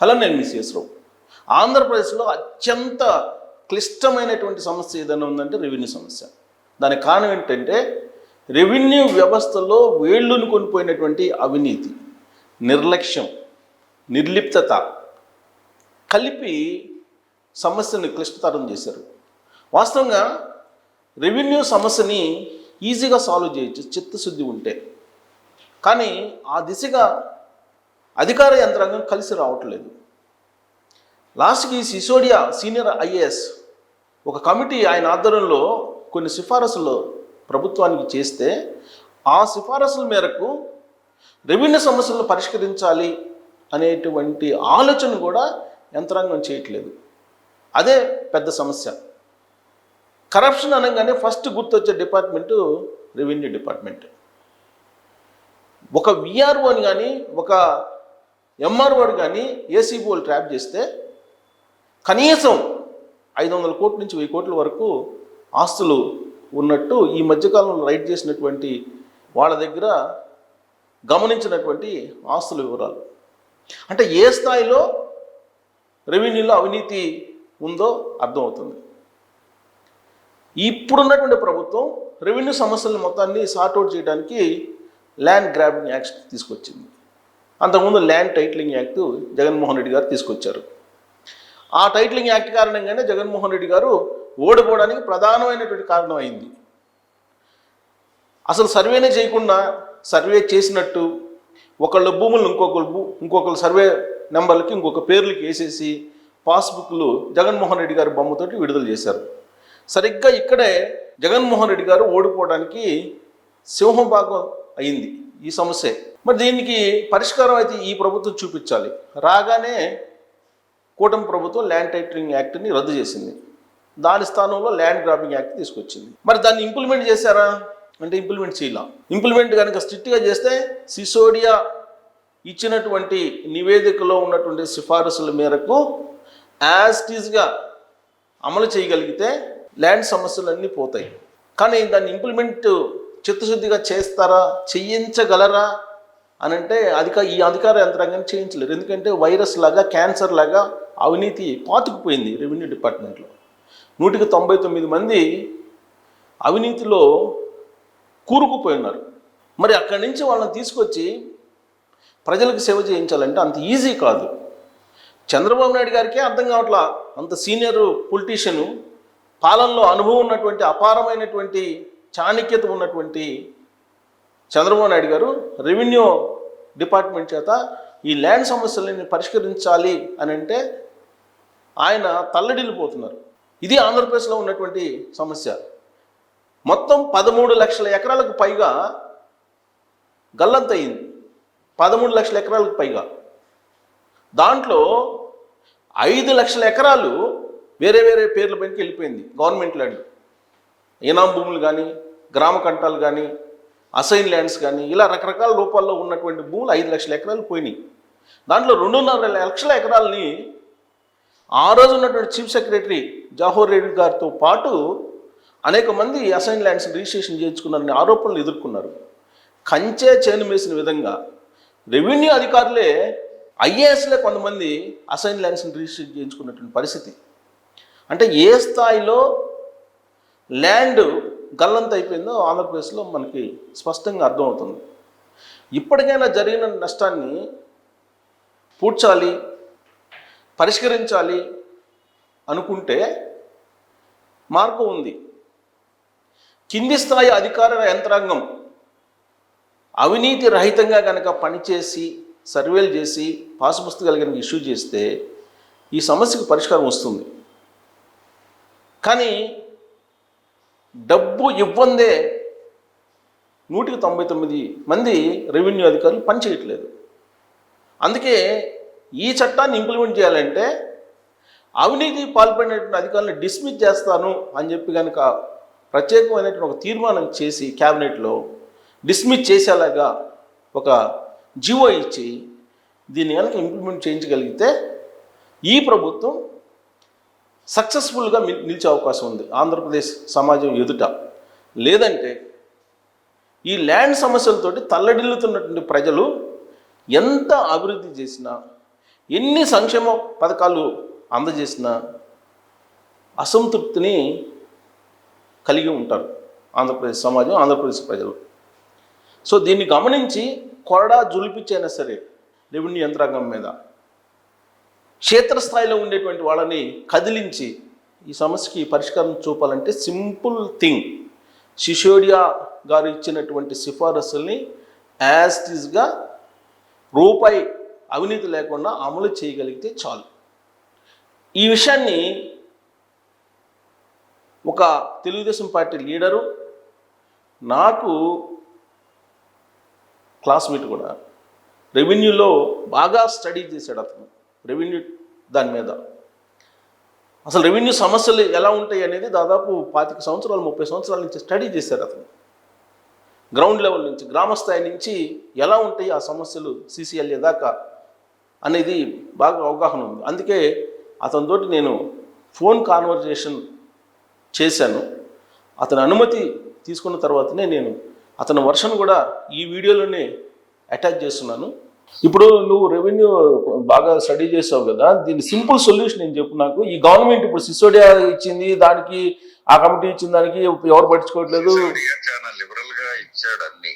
Hello, నేను miss రావు. ఆంధ్రప్రదేశ్లో అత్యంత క్లిష్టమైనటువంటి సమస్య ఏదైనా ఉందంటే రెవెన్యూ సమస్య. దానికి కారణం ఏంటంటే రెవెన్యూ వ్యవస్థలో వేళ్ళును కొనిపోయినటువంటి అవినీతి, నిర్లక్ష్యం, నిర్లిప్తత కలిపి సమస్యను క్లిష్టతరం చేశారు. వాస్తవంగా రెవెన్యూ సమస్యని ఈజీగా సాల్వ్ చేయొచ్చు చిత్తశుద్ధి ఉంటే. కానీ ఆ దిశగా అధికార యంత్రాంగం కలిసి రావట్లేదు. లాస్ట్కి సిసోడియా సీనియర్ ఐఏఎస్ ఒక కమిటీ ఆయన ఆధ్వర్యంలో కొన్ని సిఫారసులు ప్రభుత్వానికి చేస్తే ఆ సిఫారసుల మేరకు రెవెన్యూ సమస్యలను పరిష్కరించాలి అనేటువంటి ఆలోచన కూడా యంత్రాంగం చేయట్లేదు. అదే పెద్ద సమస్య. కరప్షన్ అనగానే ఫస్ట్ గుర్తొచ్చే డిపార్ట్మెంటు రెవెన్యూ డిపార్ట్మెంట్. ఒక విఆర్ఓని కానీ ఒక ఎంఆర్ఓని కానీ ఏసీబీ వాళ్ళు ట్రాప్ చేస్తే కనీసం 500 కోట్ల నుంచి 1000 కోట్ల వరకు ఆస్తులు ఉన్నట్టు ఈ మధ్యకాలంలో రైడ్ చేసినటువంటి వాళ్ళ దగ్గర గమనించినటువంటి ఆస్తుల వివరాలు. అంటే ఏ స్థాయిలో రెవెన్యూలో అవినీతి ఉందో అర్థమవుతుంది. ఇప్పుడున్నటువంటి ప్రభుత్వం రెవెన్యూ సమస్యలను మొత్తాన్ని సార్ట్అవుట్ చేయడానికి ల్యాండ్ గ్రాబింగ్ యాక్ట్ తీసుకొచ్చింది. అంతకుముందు land titling act Jaganmohan Reddy గారు తీసుకొచ్చారు. ఆ టైటిలింగ్ యాక్ట్ కారణంగానే జగన్మోహన్ రెడ్డి గారు ఓడిపోవడానికి ప్రధానమైనటువంటి కారణం అయింది. అసలు సర్వేనే చేయకుండా సర్వే చేసినట్టు ఒకళ్ళ భూములను ఇంకొకరు సర్వే నెంబర్లకి ఇంకొక పేర్లకి వేసేసి పాస్బుక్లు జగన్మోహన్ రెడ్డి గారి బొమ్మతోటి విడుదల చేశారు. సరిగ్గా ఇక్కడే జగన్మోహన్ రెడ్డి గారు ఓడిపోవడానికి సింహభాగం అయింది ఈ సమస్య. మరి దీనికి పరిష్కారం అయితే ఈ ప్రభుత్వం చూపించాలి. రాగానే కూటమి ప్రభుత్వం ల్యాండ్ టైటిలింగ్ యాక్ట్ని రద్దు చేసింది. దాని స్థానంలో ల్యాండ్ గ్రాబింగ్ యాక్ట్ తీసుకొచ్చింది. మరి దాన్ని ఇంప్లిమెంట్ చేశారా అంటే ఇంప్లిమెంట్ చేయాల. ఇంప్లిమెంట్ కనుక స్ట్రిక్ట్గా చేస్తే సిసోడియా ఇచ్చినటువంటి నివేదికలో ఉన్నటువంటి సిఫారసుల మేరకు యాజ్ టీజ్గా అమలు చేయగలిగితే ల్యాండ్ సమస్యలన్నీ పోతాయి. కానీ దాన్ని ఇంప్లిమెంట్ చిత్తశుద్ధిగా చేస్తారా, చేయించగలరా అని అంటే ఈ అధికార యంత్రాంగాన్ని చేయించలేరు. ఎందుకంటే వైరస్ లాగా, క్యాన్సర్ లాగా అవినీతి పాతుకుపోయింది రెవెన్యూ డిపార్ట్మెంట్లో. 199 మంది అవినీతిలో కూరుకుపోయి ఉన్నారు. మరి అక్కడి నుంచి వాళ్ళని తీసుకొచ్చి ప్రజలకు సేవ చేయించాలంటే అంత ఈజీ కాదు. చంద్రబాబు నాయుడు గారికే అర్థం కావట్లా. అంత సీనియర్ పొలిటీషియను, పాలనలో అనుభవం ఉన్నటువంటి అపారమైనటువంటి చాణక్యత ఉన్నటువంటి చంద్రబాబు నాయుడు గారు రెవెన్యూ డిపార్ట్మెంట్ చేత ఈ ల్యాండ్ సమస్యలని పరిష్కరించాలి అని అంటే ఆయన తల్లడిల్లిపోతున్నారు. ఇది ఆంధ్రప్రదేశ్లో ఉన్నటువంటి సమస్య. మొత్తం 13 లక్షల ఎకరాలకు పైగా గల్లంతయింది. 13 లక్షల ఎకరాలకు పైగా. దాంట్లో 5 లక్షల ఎకరాలు వేరే వేరే పేర్ల పైకి వెళ్ళిపోయింది. గవర్నమెంట్ ల్యాండ్, ఇనాం భూములు కానీ, గ్రామ కంటాలు కానీ, అసైన్ ల్యాండ్స్ కానీ, ఇలా రకరకాల రూపాల్లో ఉన్నటువంటి భూములు 5 లక్షల ఎకరాలు పోయినాయి. దాంట్లో 2.5 లక్షల ఎకరాలని ఆ రోజు ఉన్నటువంటి చీఫ్ సెక్రటరీ జవహర్ రెడ్డి గారితో పాటు అనేక మంది అసైన్ ల్యాండ్స్ రిజిస్ట్రేషన్ చేయించుకున్నారని ఆరోపణలు ఎదుర్కొన్నారు. కంచే చేను వేసిన విధంగా రెవెన్యూ అధికారులే, ఐఏఎస్లే కొంతమంది అసైన్ ల్యాండ్స్ని రిజిస్ట్రేషన్ చేయించుకున్నటువంటి పరిస్థితి. అంటే ఏ స్థాయిలో ల్యాండ్ గల్లంత అయిపోయిందో ఆంధ్రప్రదేశ్లో మనకి స్పష్టంగా అర్థమవుతుంది. ఇప్పటికైనా జరిగిన నష్టాన్ని పూడ్చాలి, పరిష్కరించాలి అనుకుంటే మార్గం ఉంది. కింది స్థాయి అధికార యంత్రాంగం అవినీతి రహితంగా కనుక పనిచేసి సర్వేలు చేసి పాసు పుస్తకాలు కనుక ఇష్యూ చేస్తే ఈ సమస్యకు పరిష్కారం వస్తుంది. కానీ డబ్బు ఇవ్వందే 199 మంది రెవెన్యూ అధికారులు పనిచేయట్లేదు. అందుకే ఈ చట్టాన్ని ఇంప్లిమెంట్ చేయాలంటే అవినీతి పాల్పడినటువంటి అధికారులను డిస్మిస్ చేస్తాను అని చెప్పి కనుక ప్రత్యేకమైనటువంటి ఒక తీర్మానం చేసి క్యాబినెట్లో డిస్మిస్ చేసేలాగా ఒక జీవో ఇచ్చి దీన్ని కనుక ఇంప్లిమెంట్ చేయించగలిగితే ఈ ప్రభుత్వం సక్సెస్ఫుల్గా నిలిచే అవకాశం ఉంది ఆంధ్రప్రదేశ్ సమాజం ఎదుట. లేదంటే ఈ ల్యాండ్ సమస్యలతోటి తల్లడిల్లుతున్నటువంటి ప్రజలు ఎంత అభివృద్ధి చేసినా, ఎన్ని సంక్షేమ పథకాలు అందజేసిన అసంతృప్తిని కలిగి ఉంటారు ఆంధ్రప్రదేశ్ సమాజం, ఆంధ్రప్రదేశ్ ప్రజలు. సో దీన్ని గమనించి కొరడా జులిపించైనా సరే రెవెన్యూ యంత్రాంగం మీద క్షేత్రస్థాయిలో ఉండేటువంటి వాళ్ళని కదిలించి ఈ సమస్యకి పరిష్కారం చూపాలంటే సింపుల్ థింగ్, సిసోడియా గారు ఇచ్చినటువంటి సిఫారసుల్ని యాజ్ ఇట్ ఈస్గా రూపాయి అవినీతి లేకుండా అమలు చేయగలిగితే చాలు. ఈ విషయాన్ని ఒక తెలుగుదేశం పార్టీ లీడరు, నాకు క్లాస్మేట్ కూడా, రెవెన్యూలో బాగా స్టడీ చేశాడు అతను. రెవెన్యూ దాని మీద అసలు రెవెన్యూ సమస్యలు ఎలా ఉంటాయి అనేది దాదాపు 25 సంవత్సరాలు 30 సంవత్సరాల నుంచి స్టడీ చేశారు అతను. గ్రౌండ్ లెవెల్ నుంచి, గ్రామస్థాయి నుంచి ఎలా ఉంటాయి ఆ సమస్యలు CCLA దాకా అనేది బాగా అవగాహన ఉంది. అందుకే అతనితోటి నేను ఫోన్ కాన్వర్జేషన్ చేశాను. అతని అనుమతి తీసుకున్న తర్వాతనే నేను అతని వర్షన్ కూడా ఈ వీడియోలోనే అటాచ్ చేస్తున్నాను. ఇప్పుడు నువ్వు రెవెన్యూ బాగా స్టడీ చేసావు కదా, దీని సింపుల్ సొల్యూషన్ ఏం చెప్పు నాకు. ఈ గవర్నమెంట్ ఇప్పుడు సిసోడియా ఇచ్చింది, దానికి ఆ కమిటీ ఇచ్చిన దానికి ఎవరు పట్టించుకోవట్లేదు. చాలా లిబరల్ గా ఇచ్చాడు అన్ని,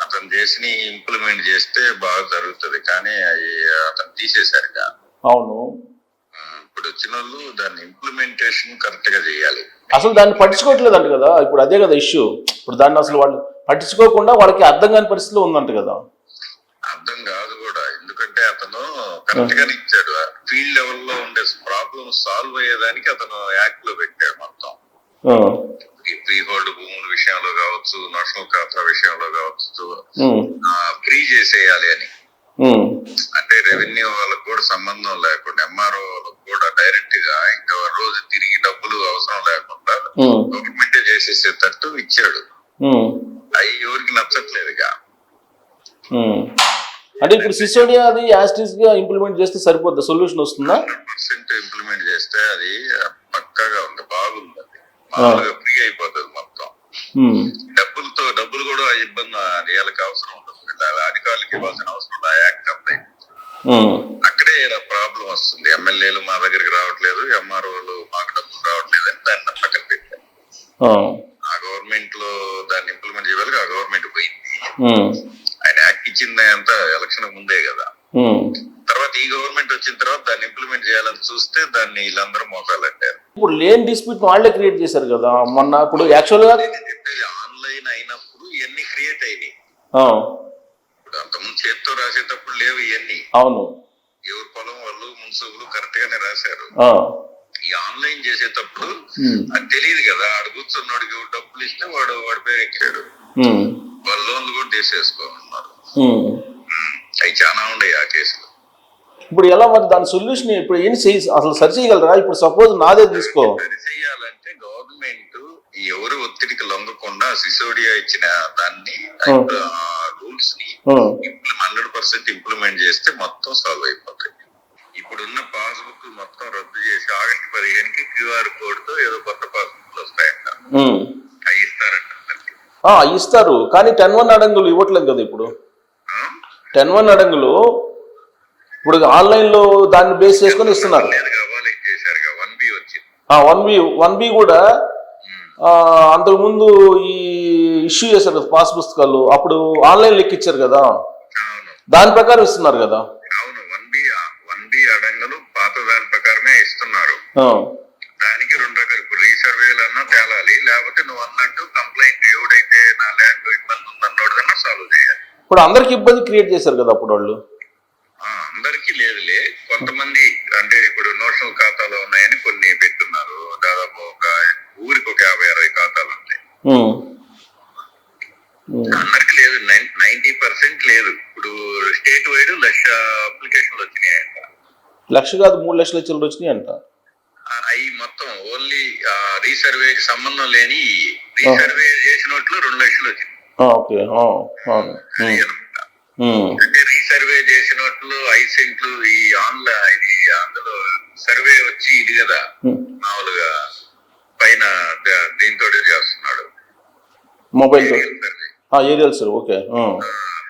అతను చేసిన ఇంప్లిమెంట్ చేస్తే బాగా జరుగుతుంది, కానీ అవి అతను తీసేశారుగా. అవును, ఇప్పుడు వచ్చిన వాళ్ళు దాన్ని ఇంప్లిమెంటేషన్ కరెక్ట్ గా చేయాలి. అసలు దాన్ని పట్టించుకోవట్లేదు అంట కదా, ఇప్పుడు అదే కదా ఇష్యూ. ఇప్పుడు దాన్ని అసలు వాళ్ళు పట్టించుకోకుండా వాళ్ళకి అర్థం కాని పరిస్థితిలో ఉందంట కదా. అర్థం కాదు కూడా, ఎందుకంటే అతను కరెక్ట్ గానే ఇచ్చాడు. ఫీల్డ్ లెవెల్లో ఉండే ప్రాబ్లమ్ సాల్వ్ అయ్యేదానికి అతను యాక్ట్ లో పెట్టాడు మొత్తం. ఈ ఫ్రీ హోల్డ్ భూముల విషయంలో కావచ్చు, నేషనల్ ఖాతా విషయంలో కావచ్చు, ఫ్రీ చేసేయాలి అని. అంటే రెవెన్యూ వాళ్ళకు కూడా సంబంధం లేకుండా, MRO వాళ్ళకు కూడా డైరెక్ట్ గా ఇంకా రోజు తిరిగి డబ్బులు అవసరం లేకుండా గవర్నమెంటే చేసేసేటట్టు ఇచ్చాడు. అవి ఎవరికి నచ్చట్లేదుగా. అంటే ఇప్పుడు సిసోడియా అది యాస్టిస్ గా ఇంప్లిమెంట్ చేస్తే సరిపోద్ది, సొల్యూషన్ వస్తుందా? 100% ఇంప్లిమెంట్ చేస్తే అది పక్కాగా ఉంది, బాగుంది. అది మామూలుగా ఫ్రీ అయిపోతుంది మొత్తం. డబ్బులు కూడా ఇబ్బంది, అది వాళ్ళకి అవసరం ఉంటుంది, అధికారులకి ఇవ్వాల్సిన అవసరం లేదు. యాక్ట్ అప్లై అక్కడే ప్రాబ్లం వస్తుంది. ఎమ్మెల్యేలు మా దగ్గరికి రావట్లేదు, MROలు మాకు డబ్బులు రావట్లేదు అని దాన్ని పక్కన పెట్టారు. ఆ గవర్నమెంట్ లో దాన్ని ఇంప్లిమెంట్ చేయాలి. ఆ గవర్నమెంట్ పోయింది, ఆయన యాక్ట్ ఇచ్చింది అంతా ఎలక్షన్ ముందే కదా. తర్వాత ఈ గవర్నమెంట్ వచ్చిన తర్వాత దాన్ని ఇంప్లిమెంట్ చేయాలని చూస్తే దాన్ని వీళ్ళందరూ మోకాలంటారు. ఇప్పుడు లేని డిస్ప్యూట్ వాళ్ళే క్రియేట్ చేశారు కదా మొన్న. ఇప్పుడు యాక్చువల్ గా ఆన్లైన్ అయినప్పుడు ఇవన్నీ క్రియేట్ అయినాయి. ఇప్పుడు అంతకుముందు చేతితో రాసేటప్పుడు లేవు ఇవన్నీ. అవును, ఎవరి పొలం వాళ్ళు మున్సిపల్ కరెక్ట్ గానే రాశారు. ఈ ఆన్లైన్ చేసేటప్పుడు అది తెలియదు కదా, ఆడు కూర్చున్నాడికి డబ్బులు ఇస్తే వాడు పేరు ఎక్కాడు, వాళ్ళ లోన్లు కూడా తీసేసుకోమన్నారు. అవి చాలా ఉన్నాయి ఆ కేసులు. ఇప్పుడు ఎలా మరి దాని సొల్యూషన్ ఇప్పుడు ఏం అసలు సరి చేయగలరా? ఇప్పుడు సపోజ్ నాదే తీసుకో, సరి చేయాలంటే గవర్నమెంట్ ఎవరు ఒత్తిడికి లొంగకుండా సిసోడియా ఇచ్చిన దాన్ని రూల్స్ ని 100% ఇంప్లిమెంట్ చేస్తే మొత్తం సాల్వ్ అయిపోతాయి. ఇప్పుడున్న పాస్బుక్ మొత్తం రద్దు చేసి August 15కి QR కోడ్ తో ఏదో కొత్త పాస్బుక్ వస్తాయంట. అవి ఇస్తారంట. ఇస్తారు, కానీ 10-1 అడంగులు ఇవ్వట్లేదు కదా. ఇప్పుడు 10-1 అడంగులు ఇప్పుడు ఆన్లైన్ లో దాన్ని బేస్ చేసుకొని ఇస్తున్నారు. 1B కూడా అంతకుముందు ఈ ఇష్యూ చేశారు కదా పాస్ పుస్తకాలు, అప్పుడు ఆన్లైన్ లెక్కిచ్చారు కదా, దాని ప్రకారం ఇస్తున్నారు కదా. అవును, 1B అడంగులు పాత దాని ప్రకారమే ఇస్తున్నారు. దానికి 2 రకాలు, ఇప్పుడు రీసర్వేలు అన్నా తేలాలి, లేకపోతే నువ్వు అన్నట్టు కంప్లైంట్ ఎవడైతే నా ల్యాండ్ ఇబ్బంది ఉందన్నోడన్నా సాల్వ్ చేయాలి. ఇప్పుడు అందరికి ఇబ్బంది క్రియేట్ చేశారు కదా అప్పుడు వాళ్ళు. అందరికీ లేదులే, కొంతమంది అంటే ఇప్పుడు నేషనల్ ఖాతాలో ఉన్నాయని కొన్ని పెట్టున్నారు. దాదాపు ఒక ఊరికి ఒక 50-60 ఖాతాలు ఉంటాయి. అందరికి లేదు, 90% లేదు. ఇప్పుడు స్టేట్ వైడ్ 1,00,000 అప్లికేషన్లు వచ్చినాయంట. 1,00,000 కాదు, 3 లక్షల చిల్లర వచ్చినాయి అంట. అవి మొత్తం ఓన్లీ రీసర్వేకి సంబంధం లేని, రీసర్వే చేసినట్లు 2 లక్షలు వచ్చింది. అంటే రీసర్వే చేసినట్లు 5 సెంట్లు ఈ ఆన్లైన్ ఇది అందులో సర్వే వచ్చి ఇది కదా మామూలుగా పైన దీంతో చేస్తున్నాడు మొబైల్ ఏరియల్ సర్వే. ఓకే,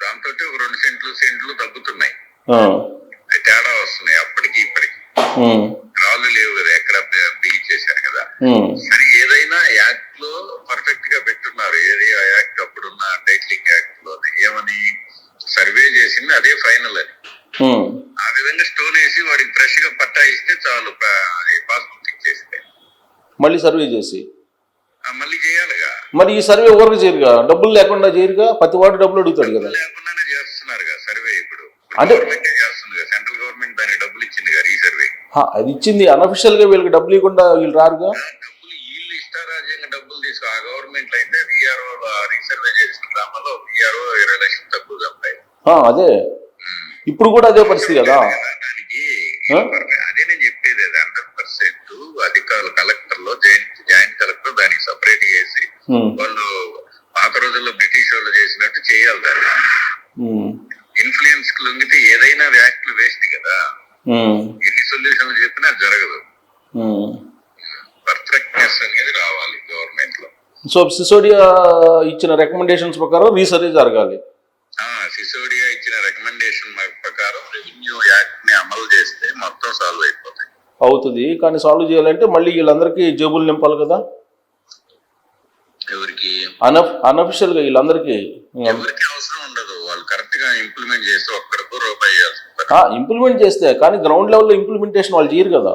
దాంతో ఒక 2 సెంట్లు తగ్గుతున్నాయి, తేడా వస్తుంది. అప్పటికి ఇప్పటికి రాళ్ళు లేవు కదా, ఎక్కడ బిగించేశారు కదా. సరే ఏదైనా యాక్ట్ లో పర్ఫెక్ట్ గా పెట్టున్నారు. ఏది ఆ యాక్ట్ అప్పుడున్న టైటిలింగ్ యాక్ట్ లో ఏమని సర్వే చేసింది అదే ఫైనల్ అని. ఆ విధంగా స్టోన్ వేసి వాడికి ఫ్రెష్ గా పట్టా ఇస్తే చాలు, అది పాస్బుక్ ఇచ్చేస్తే. మళ్ళీ సర్వే చేసి మళ్ళీ చేయాలిగా. మరి ఈ సర్వే ఎవరికి చేయరుగా, డబ్బులు లేకుండా చేయరుగా, ప్రతి వాడు డబ్బులు అడుగుతాడు కదా. లేకుండానే చేస్తున్నారుగా సర్వే. ఇప్పుడు అంటే గవర్నమెంట్ చేస్తుంది, సెంట్రల్ గవర్నమెంట్ దానికి డబ్బులు ఇచ్చింది కదా ఈ సర్వే. అది ఇచ్చింది, అనఫిషియల్ గా వీళ్ళకి డబ్బులు ఇవ్వకుండా వీళ్ళు రారుగా. డబ్బులు వీళ్ళు ఇష్టారాజ్యంగా డబ్బులు తీసుకో. ఆ గవర్నమెంట్ అయితే విఆర్ఓ రీసర్వే చేసిన గ్రామంలో విఆర్ఓ 20 లక్షలు తక్కువ సంపాయి. అదే ఇప్పుడు కూడా అదే పరిస్థితి కదా. దానికి అదే నేను చెప్పేది, అది 100% అధికారులు కలెక్టర్ లో జాయింట్ కలెక్టర్ దానికి సపరేట్ చేసి వాళ్ళు పాత రోజుల్లో బ్రిటిష్ వాళ్ళు చేసినట్టు చేయాలి. దాన్ని ఇన్ఫ్లుయెన్స్ కి లొంగితే ఏదైనా యాక్ట్లు వేస్ట్ కదా. ఎన్ని సొల్యూషన్లు చెప్పినా జరగదు. పర్ఫెక్ట్నెస్ అనేది రావాలి గవర్నమెంట్ లో. సో సిసోడియా ఇచ్చిన రికమెండేషన్స్ ప్రకారం రీసర్వే జరగాలి. సిసోడియా ఇచ్చిన రికమెండేషన్ ప్రకారం రెవెన్యూ యాక్ట్ ని అమలు చేస్తే మొత్తం సాల్వ్ అయిపోతుంది. అవుతుంది, కానీ సాల్వ్ చేయాలంటే మళ్ళీ వీళ్ళందరికీ జేబులు నింపాలి కదా. ఎవరికి అన్అఫిషియల్ గా వీళ్ళందరికీ ఎవరికి అవసరం ఉండదు. వాళ్ళు కరెక్ట్ గా ఇంప్లిమెంట్ చేస్తే ఒక్కడికో రూపాయి ఇంప్లిమెంట్ చేస్తే, కానీ గ్రౌండ్ లెవెల్ లో ఇంప్లిమెంటేషన్ వాళ్ళు చేయరు కదా.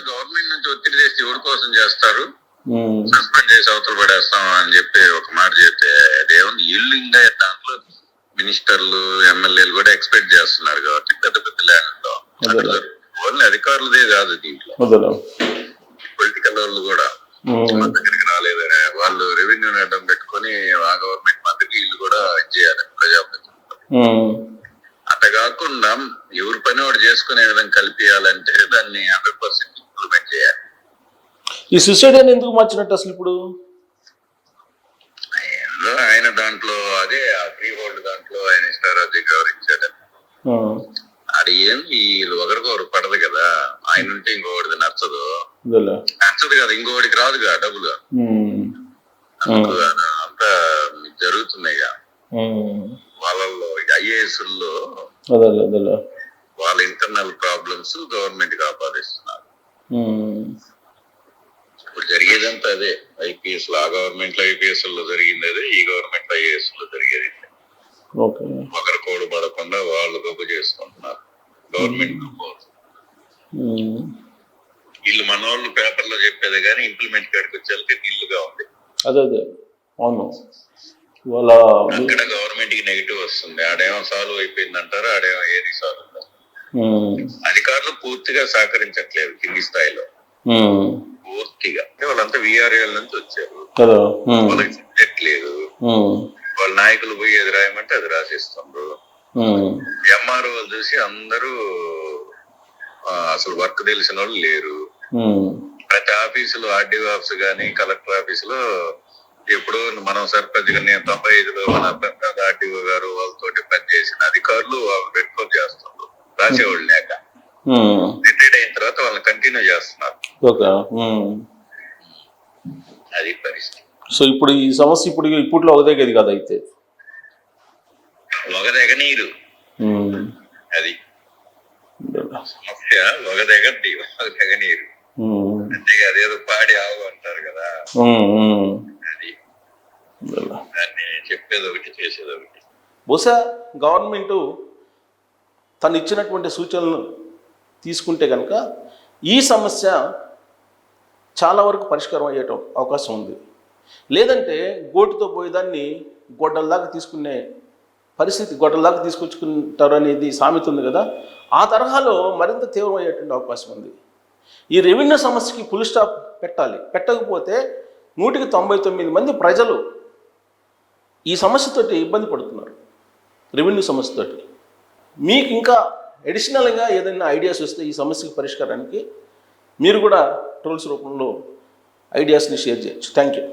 గవర్నమెంట్ నుంచి ఒత్తిడి చేస్తే ఎవరి కోసం చేస్తారు? సస్పెండ్ చేసి అవతల పడేస్తాం అని చెప్పి ఒక మాట చెప్తే అదేముంది. ఇల్లు ఇంకా దాంట్లో మినిస్టర్లు ఎమ్మెల్యేలు కూడా ఎక్స్పెక్ట్ చేస్తున్నారు కాబట్టి పెద్ద పెద్ద ల్యాండ్ ఓన్లీ అధికారులదే కాదు, దీంట్లో పొలిటికల్ వాళ్ళు కూడా మన దగ్గరికి రాలేదనే వాళ్ళు రెవెన్యూ అడ్డం పెట్టుకొని ఆ గవర్నమెంట్ మంత్రికి ఇల్లు కూడా చేయాలి ప్రజాప్రతినిధులు. అట్లా కాకుండా ఎవరి పని వాడు చేసుకునే విధంగా కల్పించాలంటే దాన్ని 100% ఇంప్లిమెంట్ చేయాలి. ఈ సిసోడియాని ఎందుకు మార్చినట్టు అసలు ఇప్పుడు? ఆయన దాంట్లో అదే ఆ ఫ్రీ హోల్డ్ దాంట్లో ఆయన ఇష్టారాజ్యం గౌరవించాడు. అది ఏం వీళ్ళు ఒకరికొకరు పడదు కదా. ఆయన ఉంటే ఇంకొకటిది నచ్చదు కదా, ఇంకొకటికి రాదుగా డబ్బులు. అంతా జరుగుతున్నాయిగా వాళ్ళల్లో. ఐఏఎస్లో వాళ్ళ ఇంటర్నల్ ప్రాబ్లమ్స్ గవర్నమెంట్ కి ఆపాదిస్తున్నారు. ఇప్పుడు జరిగేదంతా అదే. ఐపీఎస్ లో ఆ గవర్నమెంట్ లో ఐపీఎస్ లో జరిగింది అదే, ఈ గవర్నమెంట్ లో ఐఏఎస్ లో జరిగేది. ఒకరి కోడు పడకుండా వాళ్ళు గొప్ప చేసుకుంటున్నారు. గవర్నమెంట్ వీళ్ళు మన వాళ్ళు పేపర్ లో చెప్పేది కానీ ఇంప్లిమెంట్ కాడికి వచ్చేసరికి నీళ్లుగా ఉంది. అదే అవును, అక్కడ గవర్నమెంట్ కి నెగిటివ్ వస్తుంది. ఆడేమో సాల్వ్ అయిపోయింది అంటారు, ఆడేమో ఏది సాల్వ్ కాదు. అధికారులు పూర్తిగా సహకరించట్లేదు కింది స్థాయిలో పూర్తిగా. వాళ్ళంతా విఆర్ఏల నుంచి వచ్చారు, వాళ్ళకి సబ్జెక్ట్ లేదు. వాళ్ళ నాయకులు పోయి ఏది రాయమంటే అది రాసిస్తున్నారు. ఎంఆర్ఓలు చూసి అందరూ అసలు వర్క్ తెలిసిన వాళ్ళు లేరు. ప్రతి ఆఫీసులో ఆర్డీఓ ఆఫీస్ గానీ కలెక్టర్ ఆఫీసులో ఎప్పుడో మనం సర్పంచ్ గా 95లో మన ఆర్డీఓ గారు వాళ్ళతోటి పనిచేసిన అధికారులు వాళ్ళు పెట్టుకొని చేస్తున్నారు రాసేవాళ్ళు లేక. రిటైర్డ్ అయిన తర్వాత వాళ్ళని కంటిన్యూ చేస్తున్నారు. అది పరిస్థితి. సో ఇప్పుడు ఈ సమస్య ఇప్పట్లో ఒకదేగది కదా, అయితే ఒకదెగనీరు. అది సమస్య ఒకదెగద్ది, ఒకదెగనీరు. అంతేగా, అదేదో పాడి ఆవు అంటారు కదా. అది దాన్ని చెప్పేది ఒకటి చేసేది ఒకటి. బహుశా గవర్నమెంట్ తను ఇచ్చినటువంటి సూచనలు తీసుకుంటే కనుక ఈ సమస్య చాలా వరకు పరిష్కారం అయ్యేట అవకాశం ఉంది. లేదంటే గోటితో పోయేదాన్ని గొడ్డలదాకా తీసుకునే పరిస్థితి, గొడ్డలదాకా తీసుకొచ్చుకుంటారు అనేది సామెత ఉంది కదా, ఆ తరహాలో మరింత తీవ్రమయ్యేటువంటి అవకాశం ఉంది. ఈ రెవెన్యూ సమస్యకి ఫుల్ స్టాప్ పెట్టాలి. పెట్టకపోతే 199 మంది ప్రజలు ఈ సమస్యతోటి ఇబ్బంది పడుతున్నారు, రెవెన్యూ సమస్యతోటి. మీకు ఇంకా అడిషనల్గా ఏదైనా ఐడియాస్ వస్తే ఈ సమస్యకి పరిష్కారానికి మీరు కూడా ట్రోల్స్ రూపంలో ఐడియాస్ని షేర్ చేయొచ్చు. Thank you.